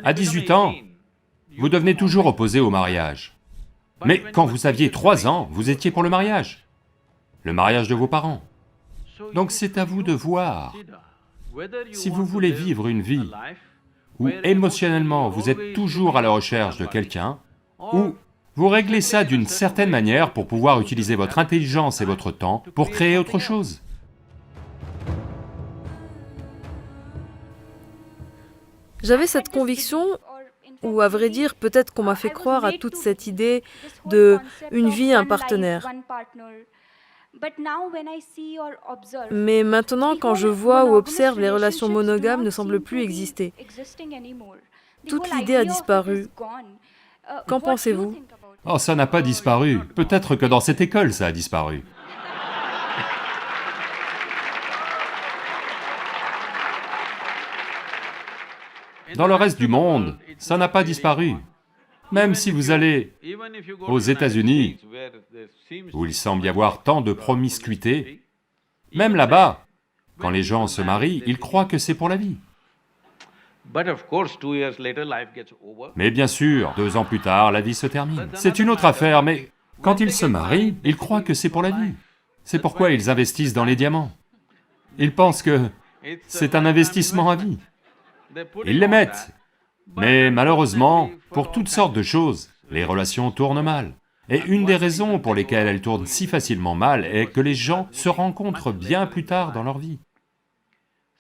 À 18 ans, vous devenez toujours opposé au mariage. Mais quand vous aviez 3 ans, vous étiez pour le mariage de vos parents. Donc c'est à vous de voir si vous voulez vivre une vie où émotionnellement vous êtes toujours à la recherche de quelqu'un, ou vous réglez ça d'une certaine manière pour pouvoir utiliser votre intelligence et votre temps pour créer autre chose. J'avais cette conviction, ou à vrai dire, peut-être qu'on m'a fait croire à toute cette idée de une vie, un partenaire. Mais maintenant, quand je vois ou observe, les relations monogames ne semblent plus exister. Toute l'idée a disparu. Qu'en pensez-vous? Oh, ça n'a pas disparu. Peut-être que dans cette école, ça a disparu. Dans le reste du monde, ça n'a pas disparu. Même si vous allez aux États-Unis, où il semble y avoir tant de promiscuité, même là-bas, quand les gens se marient, ils croient que c'est pour la vie. Mais bien sûr, 2 ans plus tard, la vie se termine. C'est une autre affaire, mais quand ils se marient, ils croient que c'est pour la vie. C'est pourquoi ils investissent dans les diamants. Ils pensent que c'est un investissement à vie. Ils les mettent. Mais malheureusement, pour toutes sortes de choses, les relations tournent mal. Et une des raisons pour lesquelles elles tournent si facilement mal est que les gens se rencontrent bien plus tard dans leur vie.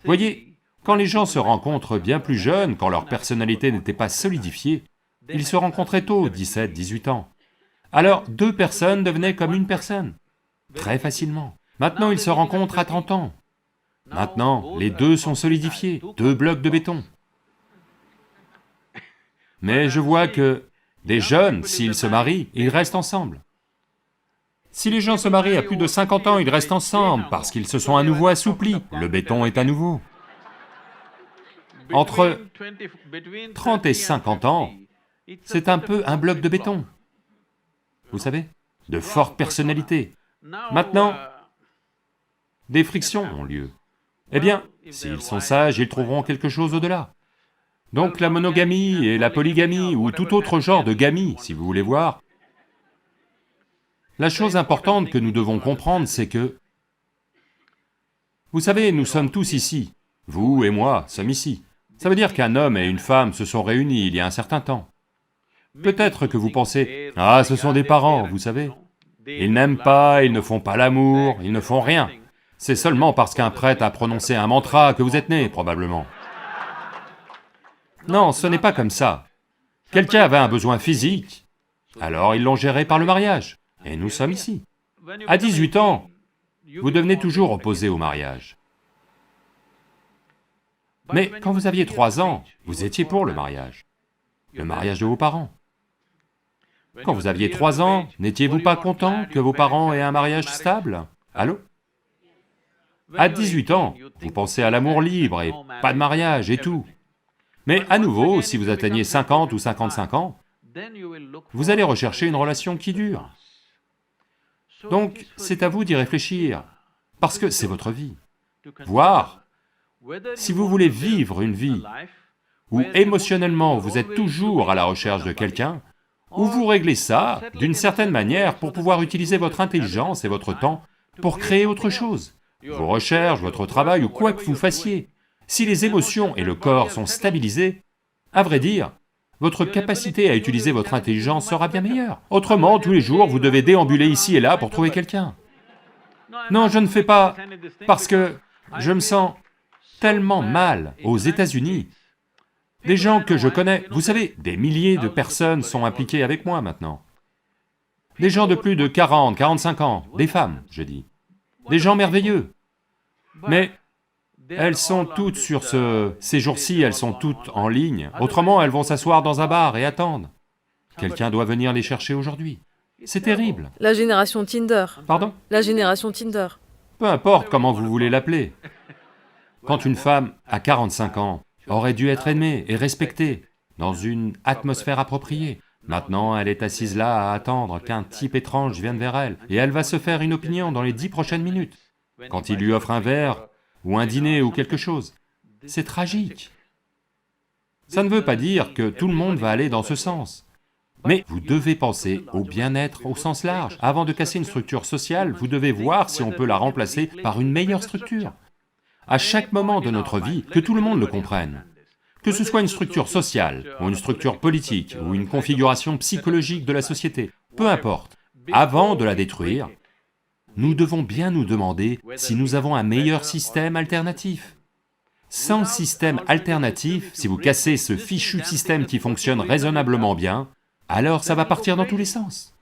Voyez, quand les gens se rencontrent bien plus jeunes, quand leur personnalité n'était pas solidifiée, ils se rencontraient tôt, 17, 18 ans. Alors 2 personnes devenaient comme une personne, très facilement. Maintenant ils se rencontrent à 30 ans. Maintenant, les 2 sont solidifiés, 2 blocs de béton. Mais je vois que des jeunes, s'ils se marient, ils restent ensemble. Si les gens se marient à plus de 50 ans, ils restent ensemble, parce qu'ils se sont à nouveau assouplis, le béton est à nouveau. Entre 30 et 50 ans, c'est un peu un bloc de béton. Vous savez, de fortes personnalités. Maintenant, des frictions ont lieu. Eh bien, s'ils sont sages, ils trouveront quelque chose au-delà. Donc la monogamie et la polygamie, ou tout autre genre de gamie, si vous voulez voir, la chose importante que nous devons comprendre, c'est que, vous savez, nous sommes tous ici, vous et moi sommes ici. Ça veut dire qu'un homme et une femme se sont réunis il y a un certain temps. Peut-être que vous pensez, ah, ce sont des parents, vous savez. Ils n'aiment pas, ils ne font pas l'amour, ils ne font rien. C'est seulement parce qu'un prêtre a prononcé un mantra que vous êtes nés, probablement. Non, ce n'est pas comme ça. Quelqu'un avait un besoin physique, alors ils l'ont géré par le mariage, et nous sommes ici. À 18 ans, vous devenez toujours opposé au mariage. Mais quand vous aviez 3 ans, vous étiez pour le mariage de vos parents. Quand vous aviez 3 ans, n'étiez-vous pas content que vos parents aient un mariage stable? Allô? À 18 ans, vous pensez à l'amour libre et pas de mariage et tout. Mais à nouveau, si vous atteignez 50 ou 55 ans, vous allez rechercher une relation qui dure. Donc, c'est à vous d'y réfléchir, parce que c'est votre vie. Voir si vous voulez vivre une vie où émotionnellement vous êtes toujours à la recherche de quelqu'un, ou vous réglez ça d'une certaine manière pour pouvoir utiliser votre intelligence et votre temps pour créer autre chose. Vos recherches, votre travail ou quoi que vous fassiez. Si les émotions et le corps sont stabilisés, à vrai dire, votre capacité à utiliser votre intelligence sera bien meilleure. Autrement, tous les jours, vous devez déambuler ici et là pour trouver quelqu'un. Non, je ne fais pas, parce que je me sens tellement mal aux États-Unis. Des gens que je connais, vous savez, des milliers de personnes sont impliquées avec moi maintenant. Des gens de plus de 40, 45 ans, des femmes, je dis. Des gens merveilleux. Mais elles sont toutes sur ces jours-ci, elles sont toutes en ligne. Autrement, elles vont s'asseoir dans un bar et attendre. Quelqu'un doit venir les chercher aujourd'hui. C'est terrible. La génération Tinder. Pardon? La génération Tinder. Peu importe comment vous voulez l'appeler. Quand une femme à 45 ans aurait dû être aimée et respectée dans une atmosphère appropriée, maintenant elle est assise là à attendre qu'un type étrange vienne vers elle, et elle va se faire une opinion dans les 10 prochaines minutes, quand il lui offre un verre, ou un dîner, ou quelque chose. C'est tragique. Ça ne veut pas dire que tout le monde va aller dans ce sens. Mais vous devez penser au bien-être au sens large. Avant de casser une structure sociale, vous devez voir si on peut la remplacer par une meilleure structure. À chaque moment de notre vie, que tout le monde le comprenne. Que ce soit une structure sociale, ou une structure politique, ou une configuration psychologique de la société, peu importe. Avant de la détruire, nous devons bien nous demander si nous avons un meilleur système alternatif. Sans système alternatif, si vous cassez ce fichu système qui fonctionne raisonnablement bien, alors ça va partir dans tous les sens.